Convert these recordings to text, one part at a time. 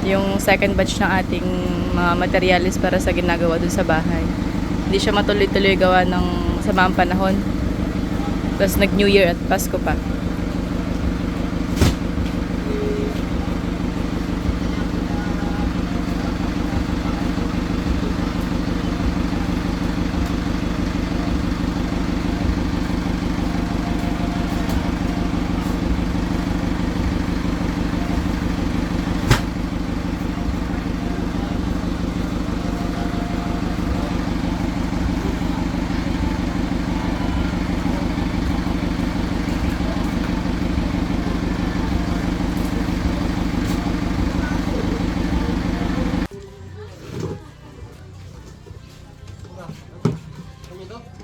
yung second batch ng ating mga materialis para sa ginagawa dun sa bahay. Hindi siya matuloy-tuloy gawa ng samaang panahon. Tapos nag-New Year at Pasko pa.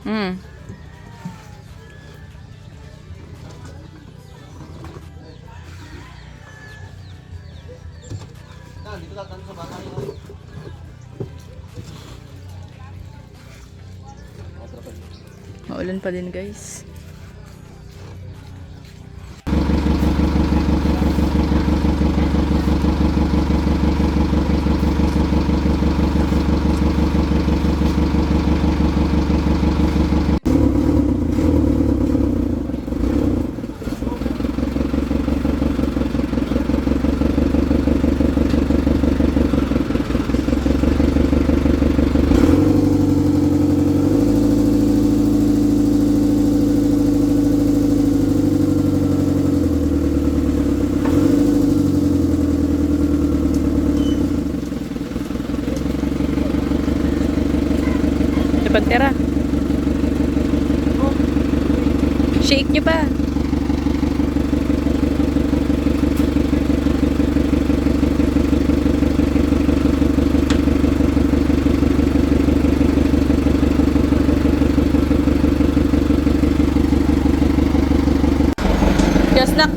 Mm. Dito lang sa bahay. Maulan pa din, guys. Pantera. Shake nyo pa. Yes, nak.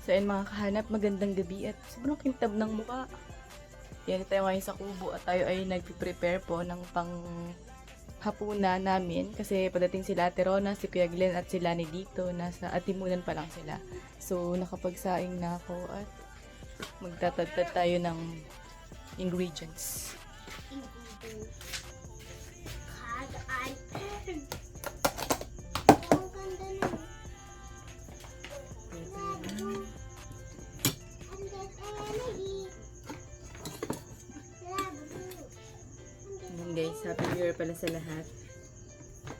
So ayun mga kahanap, magandang gabi at sobrang kintab ng mukha. Yan, tayo ngayon sa kubo at tayo ay nagpiprepare po ng pang hapuna namin kasi padating sila Ate Rona, si Kuya Glenn at sila ni dito, nasa atimunan pa lang sila. So nakapagsaing na ako at magtatagtad tayo ng ingredients. Ayan guys, happy New Year pala sa lahat.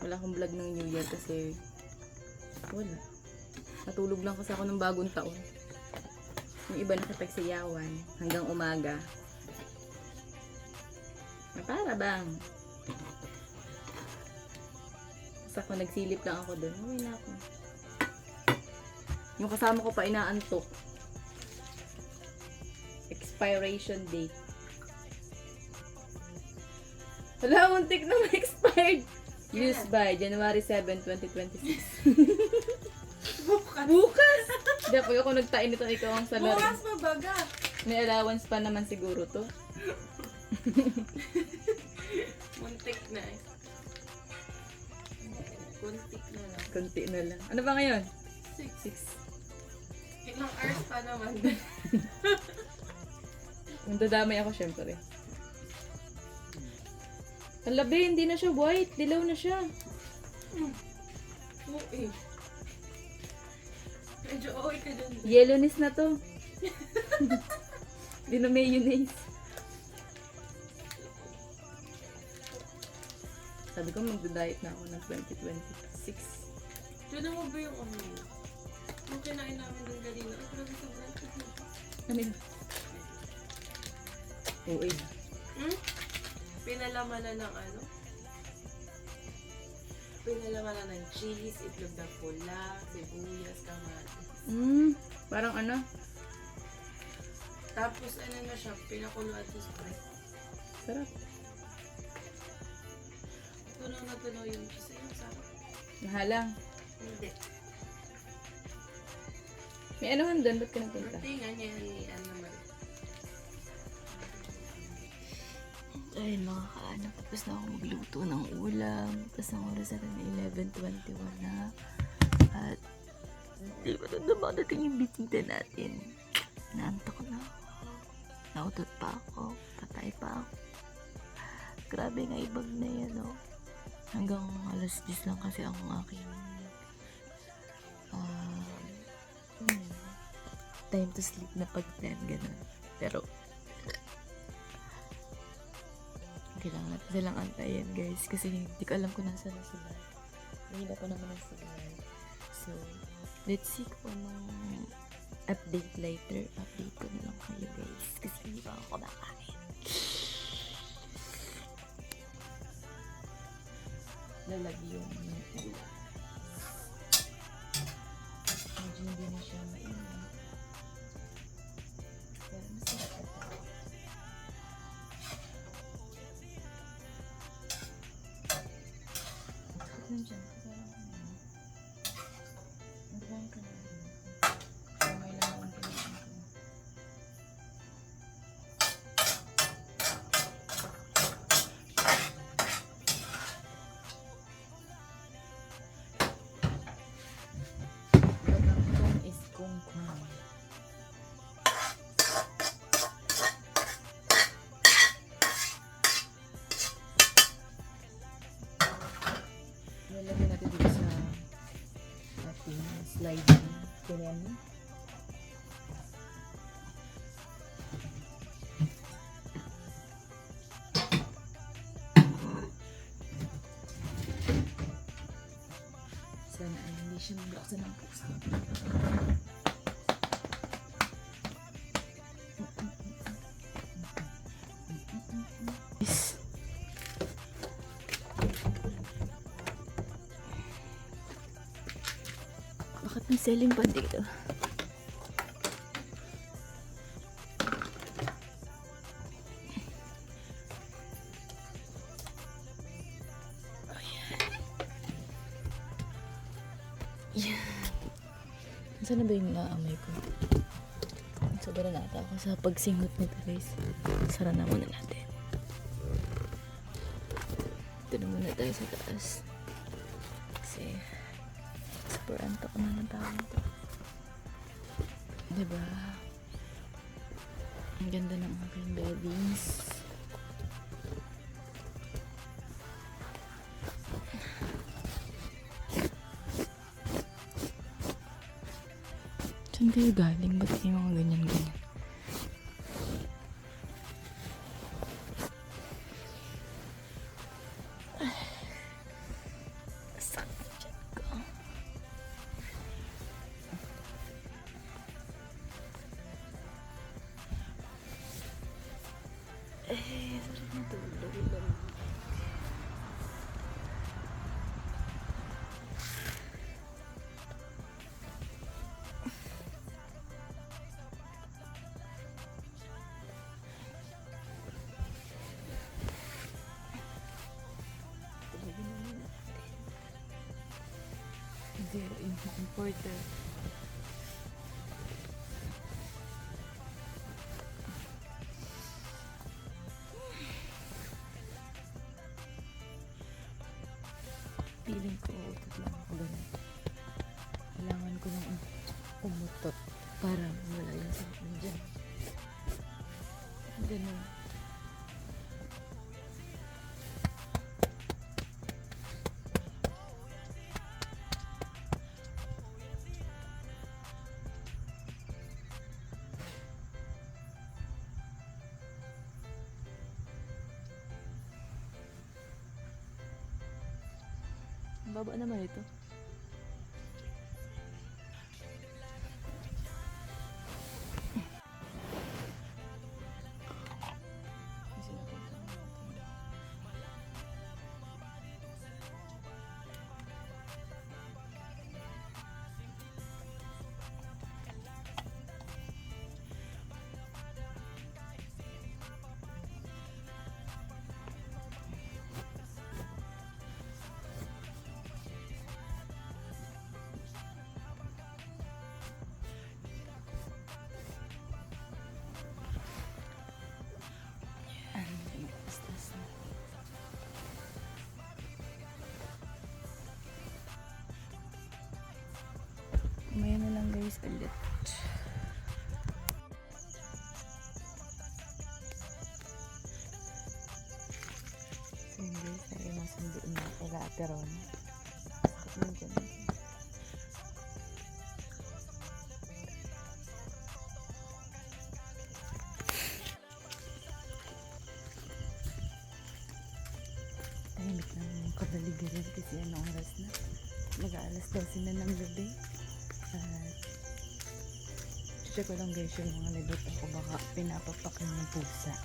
Wala akong vlog ng New Year kasi wala. Natulog lang kasi ako ng bagong taon. Yung iba nakipagsayawan hanggang umaga. Para bang? Basta ako nagsilip lang ako doon. Uwi na ako. Yung kasama ko pa inaantok. Expiration date. Wala, muntik na ma-expired. Used by January 7, 2026. Bukas! Hindi ako nagtain nito, ikaw ang salary. Bukas mabaga. May allowance pa naman siguro to. Muntik na eh. Kuntik na lang. Kunti na lang. Ano ba ngayon? 6. Ilang hours pa naman. Nandadamay ako syempre. Ang labi, hindi na siya white. Dilaw na siya. Oo eh. Medyo okay ka dun. Yellowness na to. Hindi na mayonnaise. Sabi ko magda-diet na ako ng 2026. Diyan mo ba yung ano? Yung kinain namin ng galino. Ay, grabe sobrang tigil. Ano yun? Oo eh. Pinalaman na ng ano? Pinalaman na ng cheese, itlog na pula, sibuyas, kamatis. Parang ano? Tapos ano na siya, pinakuluan to spread. Sarap. Tunaw na tunaw yung cheese. Ayun, sarap. Nahalang. Hindi. May anuhan doon, ba't ka nagpunta? Tingnan niya ni ano naman. Ay, mga kaanak, tapos na ako magluto ng ulam. Tapos ang oras natin na 11:21 na. At hindi pa na dumadating yung bisita natin. Naantok na ako. Nautot pa ako. Patay pa ako. Grabe nga ibag na yan, oh. Hanggang alas 10 lang kasi ang aking time to sleep na pag 10, ganun. Pero kailangan natin silang antayin, guys, kasi hindi ko alam kung nasa na sila. Mahina pa naman ang signal. So, let's see kung anong update later. Update ko na lang kayo, guys, kasi hindi pa ako kumakain. Lalagi yung ulam. Medyo hindi na siya mainit. Pero masarap ito. Nandiyan ka parang ano. Nagbuhan ka na rin. May lang ang kailangan ko. Bagangkong is kung kwan. Lalagyan natin dito sa ating sliding krem. Sana ay hindi siya mabuksan ng pusa. Bakit may ceiling fan dito? Ayan. Saan na ba yung naamay ko? Sobra na ata ako sa pagsingot nito, guys. Sara na muna natin. Ito na muna tayo sa taas. Kasi super antok na ng tao ito. Diba? Ang ganda ng aking beddings. Saan kayo galing? Ba't kayo mga ganyan-ganyan? Sakit dyan ko. Sarap na tulog. Zero importer. Feeling ko utot lang ako ganun. Kailangan ko nang umutot para wala yung sakit na dyan. Ganun. Ang baba naman ito. So yun guys, ay masunduin na kila Ate Ron. Nandiyan. Tahimik na yung kabaligiran kasi anong oras na. Mag-aalas 12 na ng gabi. At check ko lang guys yung mga niluto ko, baka pinapapak ng pusa.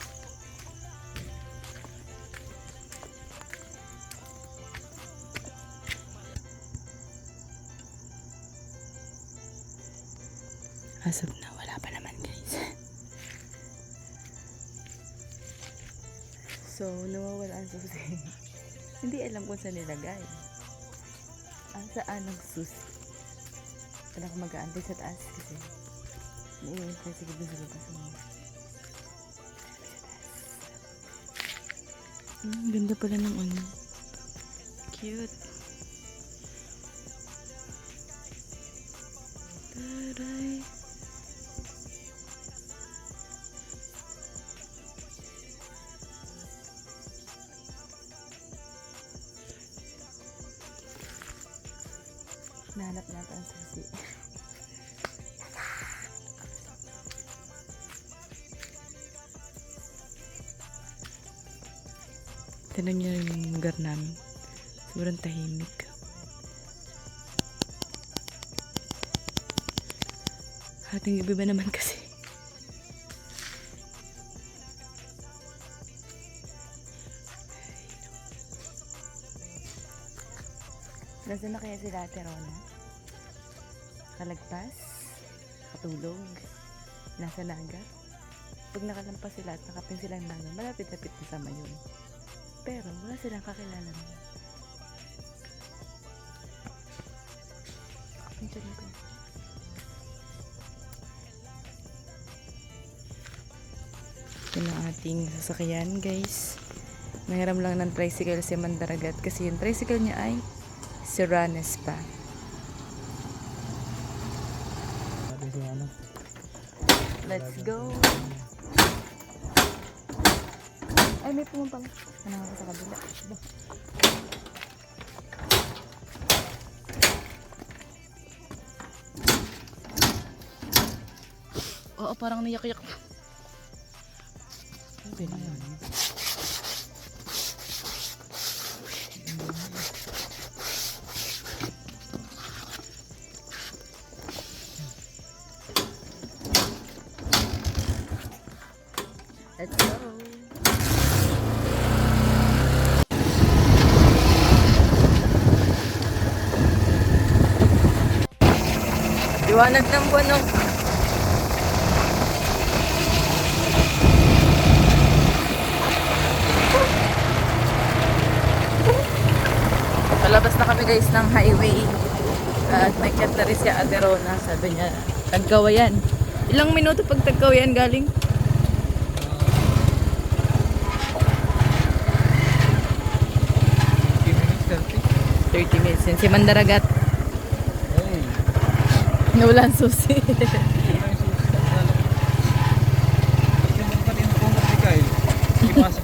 As of now, wala pa naman guys. So, nawawala ang susi. Hindi alam kung saan nilagay. Saan ang susi? Wala akong mag-aantay sa taas kasi naiintay sige doon sa labas mo. Ganda pala ng ano. Cute. Taray. Nahanap natin ang susi. Tinan niyo yung lugar namin. Sobrang tahimik. Hating gabi ba naman kasi? Nasaan na kaya sila Ate Rona? Kalagpas? Patulog? Nasa naga? Pag nakalampas sila at nakapin silang naga, malapit-lapit na sa mayon. Pero wala silang kakilala nila. Andiyan ko. Ito na ating sasakyan guys. Nahiram lang ng tricycle si Mandaragat kasi yung tricycle niya ay Siranes pa. Let's go! Ay, may pumumpang. Ano ako sa kabila? Oo, parang niyak-yak. Okay na yan. Let's go! Liwanag ng buwan ng palabas na kami guys ng highway at may cat na rin si Ate Rona. Sabi niya, Tagkawayan. Ilang minuto pag Tagkawayan galing? 30 minutes yun. Si Mandaragat. Hey. Nawalan susi. Oops.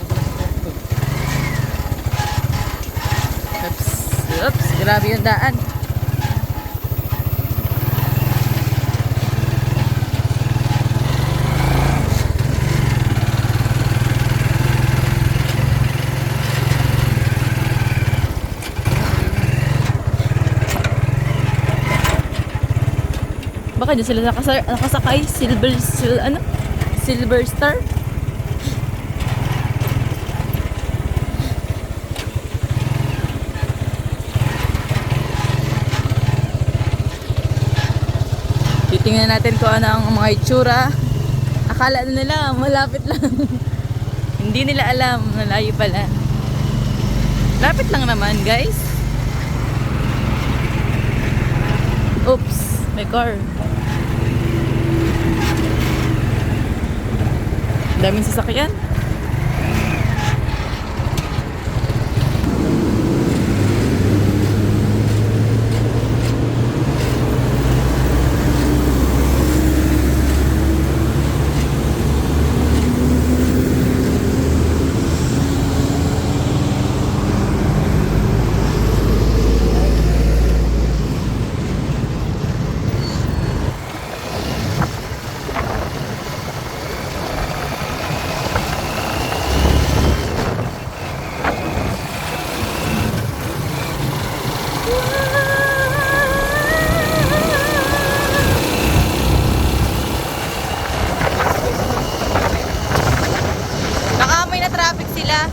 Oops. Grabe yung daan. Baka dyan sila nakasakay. Silver Star. Titingnan natin kung ano ang mga itsura. Akala na nila malapit lang. Hindi nila alam, malayo pala. Lapit lang naman guys. Oops, may car. Daming sasakyan. sila.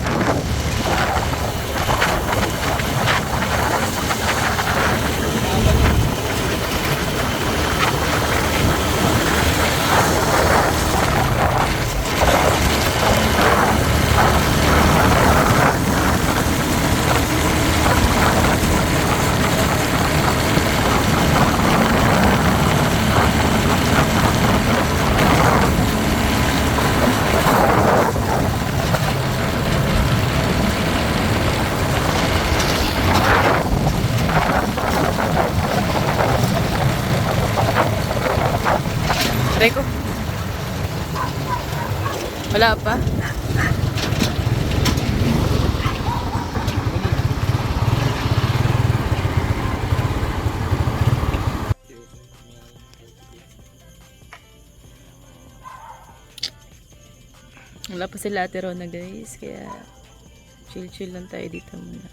Try ko. Wala pa. Wala pa sila Ate Rona guys, kaya chill-chill lang tayo dito muna.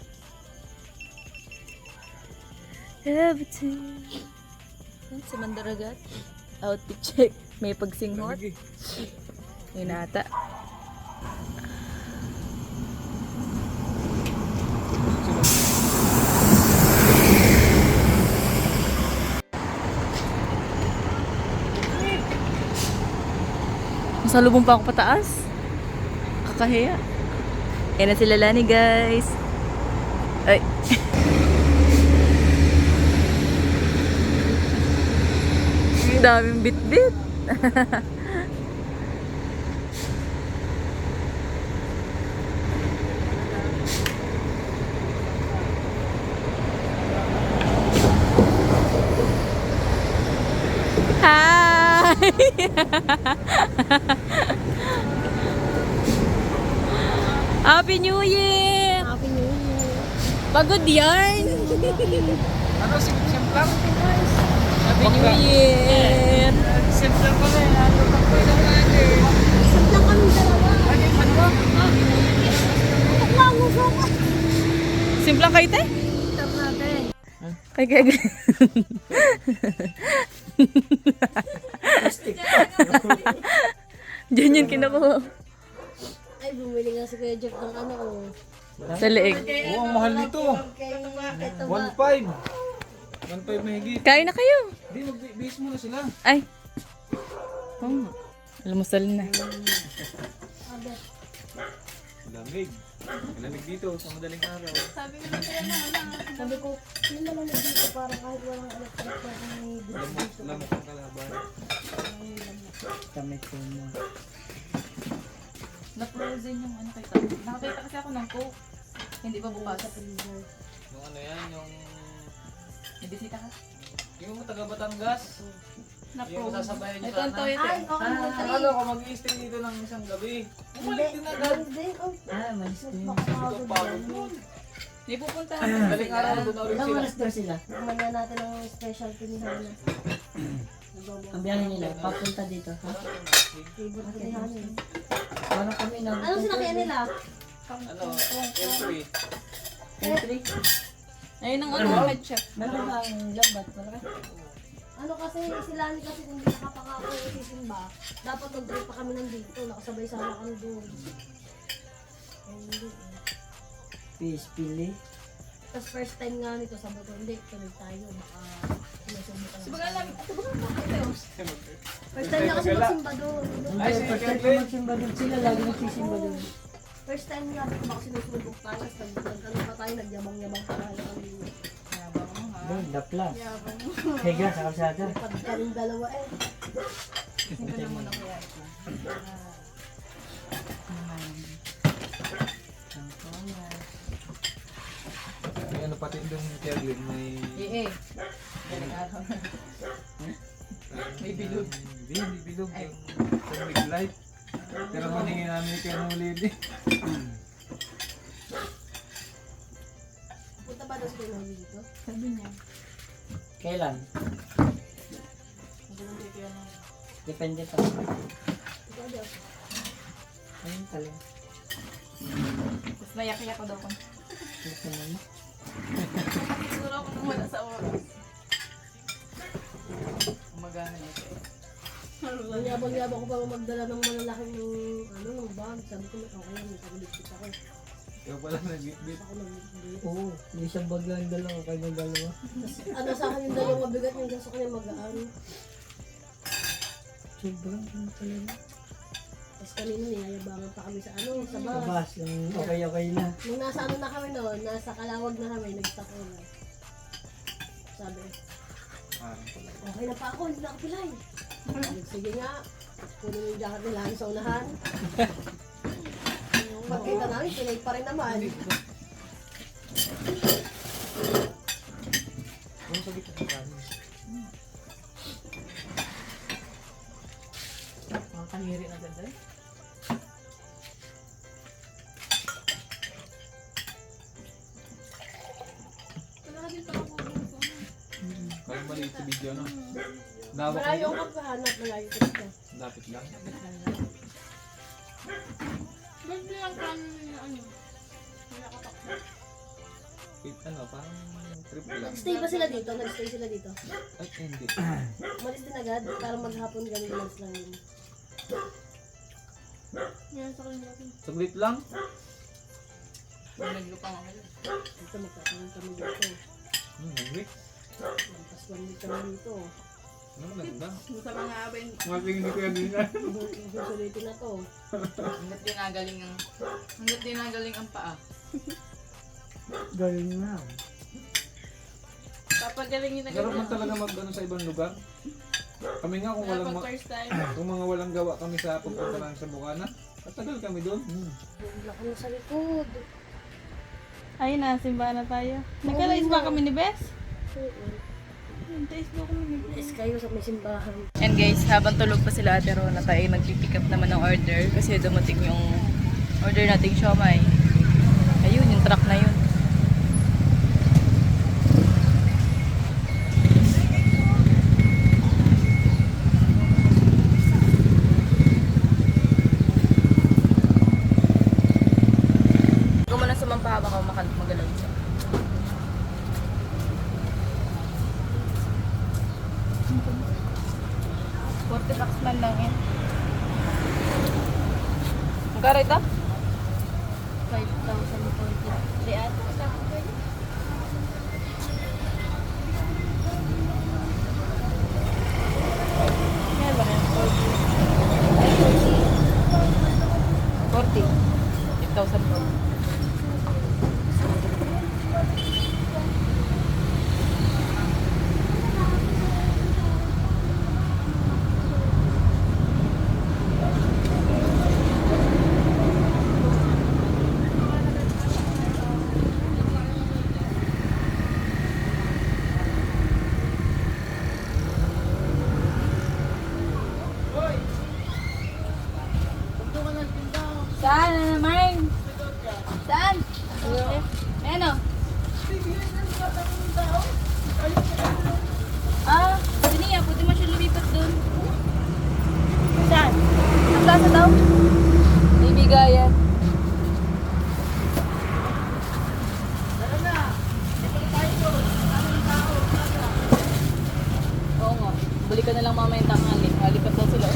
Everything. Si Mandaragat. Outfit check. May pagsinghot. May nata. Masalubong pa ako pataas. Kakahiya. Yan na sila Lani guys. Ay. Ang daming bit-bit. Hi! Happy New Year! Happy New Year. Pagod yarn! Ano, simplang? Happy New Year! Simplang pala, lalo pa po yung ano. Sablang kami dalawa. Ano ba? Simplang kayo te? Stop natin. Kaya. Diyan yung kinukuha. Ay, bumili nga si Kuya Jeff ng ano oh. Sa leeg. Oo, ang mahal nito. Ito 1.5. 1.5 mahigit. Kain na kayo. Hindi, mag-base muna sila. Ay. Oh, almusal na. Lamig. Lamig dito sa madaling araw. Sabi ko, yun na lang na dito para kahit walang electric na may Lamok ang kalaban. Kami ko mo. Na-frozen yung ano kay Tati. Nakakita kasi ako ng Coke. Hindi pa bukas. Yung ano yan, yung... May bisita ka? Yung taga Batangas. Yung sasabayan niyo Ito ang toy Ay, ito. oo, Ano ko mag-i-stay dito ng isang gabi. Bumalik din agad. Hindi, oh. Ah, mas din. Ito pagod yun. May pupunta. Madaling araw doon na ulit Ilang sila. oras daw sila? Kumanya natin ang specialty ni Hana. Ang biyahe nila, papunta dito, ha? Favorite ni Hana. Parang kami na... Anong sinakyan nila? Ano, M3. Entry? Ayun ang ano, headshot. Malaki ba ang lambat? Malaki? Ano kasi, sila ni kasi kung hindi nakapangako yung sisimba, dapat mag-trip pa kami nandito, nakasabay sana kami doon. Ay, hindi eh. Fish, pili. Tapos first time nga nito, sabi ko, hindi, tuloy tayo, baka sinusubukan Sabaga natin. namin. Ito ba nga First time niya kasi magsimba doon. Ay, Hindi, first time ko magsimba doon sila, lagi nagsisimba doon. First time nga, baka sinusubok tayo, tapos nag-ano pa tayo, nagyabang-yabang pa tayo kami. Yabang mo ha. Doon, dapla. Yabang mo. Higa sa kalsada. Pag kaming dalawa eh. Ito na muna kaya ito. May ano pati doon Kerlin, may... Eh. Galing araw na. May bilog. Hindi, hindi bilog. Yung big light. Pero maningin namin kayo ng lady. Punta ba daw sa kayo dito? Sabi niya. Kailan? Magalang kayo kaya na. Depende pa. Ikaw daw. Ayun pala. Tapos mayak-yak ko daw ko. Ito naman. Siguro ako nung wala sa oras. Umagana niya siya. Ang yabang-yabang ko pa magdala ng malalaking ano, ng bag. Sabi ko, okay yan, nakaligpit ako. Ikaw pala nag-bit-bit. Ako nag-bit. Oo, may isang bag lang dalawa, kanyang dalawa. Ano sa akin yung dalawang mabigat, yung sa kanya magaan. Sobrang ano talaga. Tapos kanina niyayabangan pa kami sa ano, sa bus. Kabas, yung okay na. Nung nasa ano na kami noon, nasa Kalawag na kami, nag-stop na. Sabi, Parang pala. okay na pa ako, hindi na ako pilay. Sige nga, kunin yung jacket nila sa unahan. Pagkita namin, pilay pa rin naman. Ano sabi ko sa kanin? Mga kaniri na ganda eh. Parang maliit sa video, no? Dawak Malayo mo. ang pagkahanap, malayo ka dito. Lapit lang. Ano, parang trip lang. Nag-stay ba sila dito? Nag-stay sila dito? Ay, hindi. Umalis din agad, para maghapon ganun umalis lang yun. Saglit lang. Naglupang ako yun. Dito magkakaroon kami dito. Saglit. Tapos 1 week kami dito. Ano, ganda. Sa mga abin, Mating hindi ko yan din na. Susulitin na to. hanggat dinagaling ang paa. Galing na. Papagalingin na Garap man talaga mag-ano sa ibang lugar. Kami nga kung walang first time. kung mga walang gawa kami sa pagpunta lang sa Bukana, matagal kami doon. Wala kami sa likod. Ayun na, simbahan na tayo. Nagkalais ba kami ni Bes? Is kayo sa may simbahan. And guys, habang tulog pa sila Ate Rona, tayo magpipick up naman ng order kasi dumating yung order nating siomay. Ayun, yung truck na yun. Huwag mo na sumampahaba ka magalaw siya. $40 man lang yan. Magkano ito? 5,040. Di ata. Kaya ba? 40. 8,000 po. Saan na naman? Saan? Ano? Ah, sini nga, pwede mo siya lumipat doon. Saan? Ang plaza daw? Ibigayan. Oo nga, balikan na lang mamaya yung tanghali. Lipat daw sila.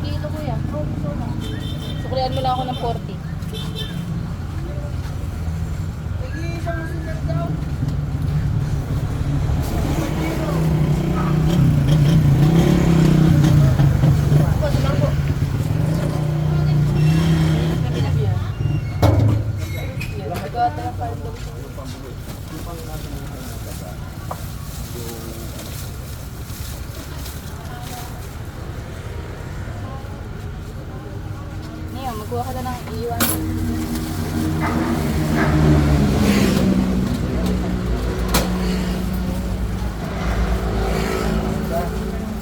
Kilo ko yan. Suklihan mo lang ako ng 40. Ngayon, magkuha ka na ng iwan.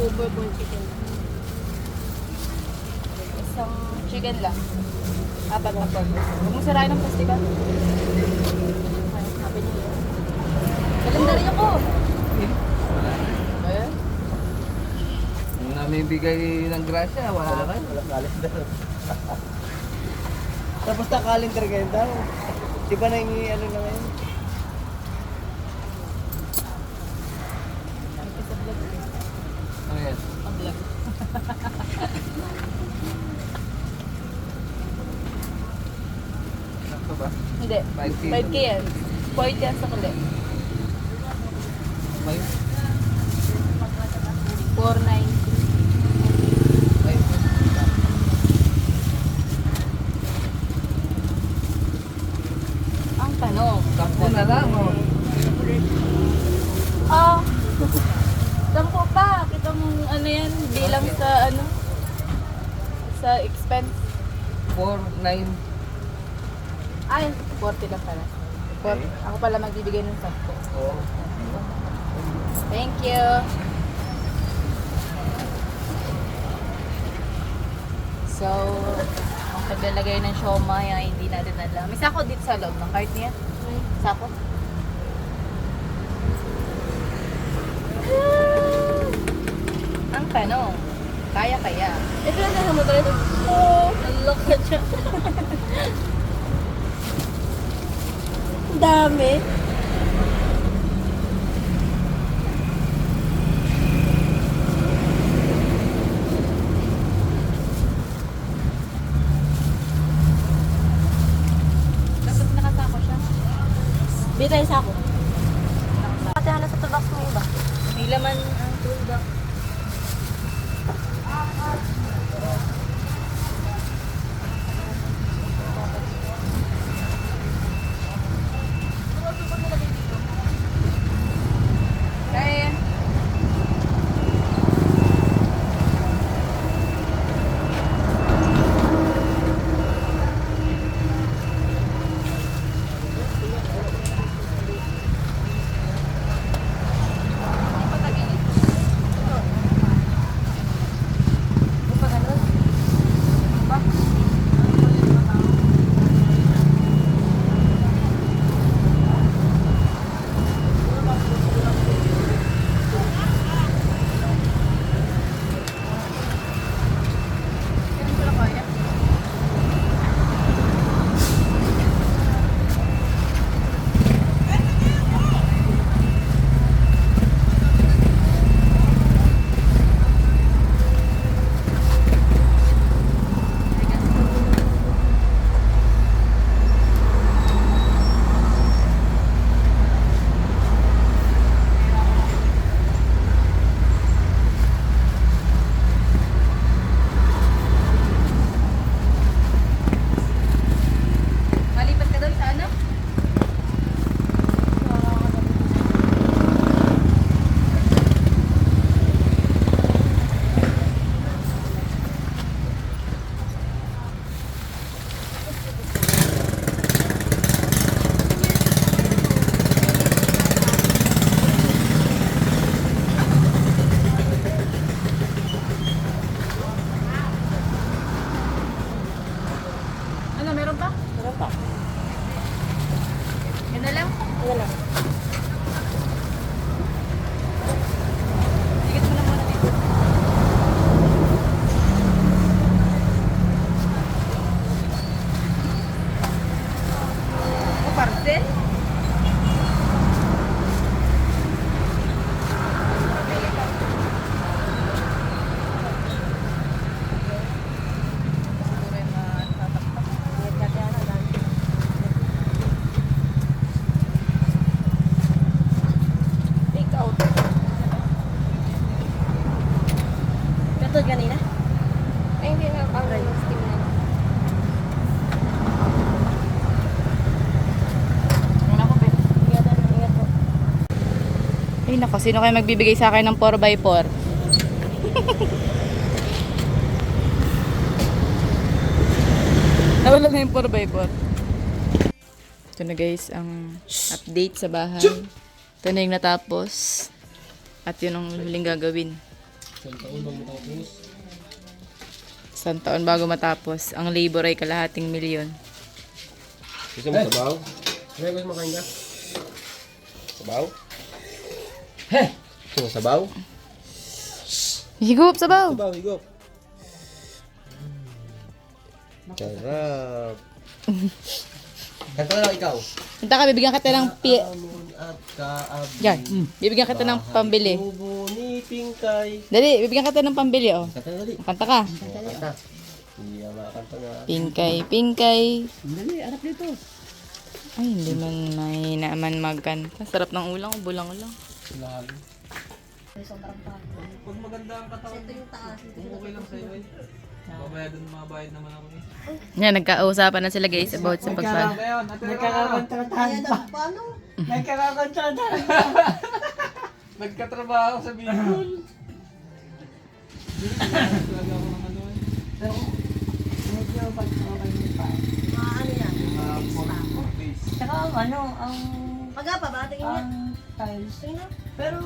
Super cool chicken. Isang chicken lang. Apat na po. Huwag mo sarayin ng plastic, ah. Ay, sabi niyo. Kalendaryo ako! Eh? Nung namin bigay ng grasya, wala na. Wala calendar. Tapos na calendar kayo daw. Di ba nangingi ano na ngayon? Hindi. 5K. 5K yan. Point yan sa kuli. 490. Ang tanong. Sampo na lang, oh. Ah, sampo pa. Kita mo ano yan, bilang sa ano, sa expense. 4,900. Ay, 40 lang pala. Ako pala magbibigay ng 10. Oh. Thank you. So, ang paglalagay ng siomay ay hindi natin alam. May sako dito sa loob ng cart niya. Sako. Ang tanong, kaya? Ito lang sa motor ito. Oo. Nalok ka dyan. Ang dami. Dapat nakasako siya. Bitay sa ako. Pati na sa tabas mo iba. May laman ang tulda. Kaya. Malipat ka doon sa ano? Ano, meron pa? Meron pa. Yan na lang. Wala. Tigat mo na muna dito. O, parcel? Siguro yung tataktak. Ingat ka kaya na. Dami. Take out. Katod kanina? Ay, hindi na. Alright. Steam na. Ano ako, Ben? Ingat po. Ay nako, sino kayo magbibigay sa akin ng 4x4? Nawala na yung 4x4. Ito na guys, ang update sa bahay. Ito na yung natapos. At yun ang huling gagawin. Isang taon bago matapos. Ang labor ay kalahating milyon. Gusto mo sabaw? Gusto mo makain ka? Sabaw? Heh! Gusto mo sabaw? Higup, sabaw! Sabaw, higop. Sarap. Kanta na lang ikaw. Punta ka, bibigyan kita ng Amon at kaabing. Yan, bibigyan kita ng pambili. Tubo ni Pingkay. Dali, bibigyan kita ng pambili, oh. Kanta na dali. Kanta ka. Kanta. Hindi makakanta nga. Pinkay, pinkay. Dali, harap dito. Ay, hindi man mahina man magkanta. Sarap ng ulang, bulang-ulang. Lalo. May sobrang pato. Pag maganda ang katawan, Ito yung taas. Ito kung okay lang sa'yo eh. Babayad mabayad naman ako eh. Yan, nagkausapan na sila guys about sa pagpag. Ngayon, ate Rona. Nagkakakontratahan Kaya pa. daw, paano? Nagkakakontratahan. Nagkatrabaho sa Bicol. Talaga ako ng ano eh. Pero, medyo pag okay mo pa. Ano yan? Days. Tsaka ang ano, ang Pagapa ba? Tingin niya. tiles. Tingin na. Pero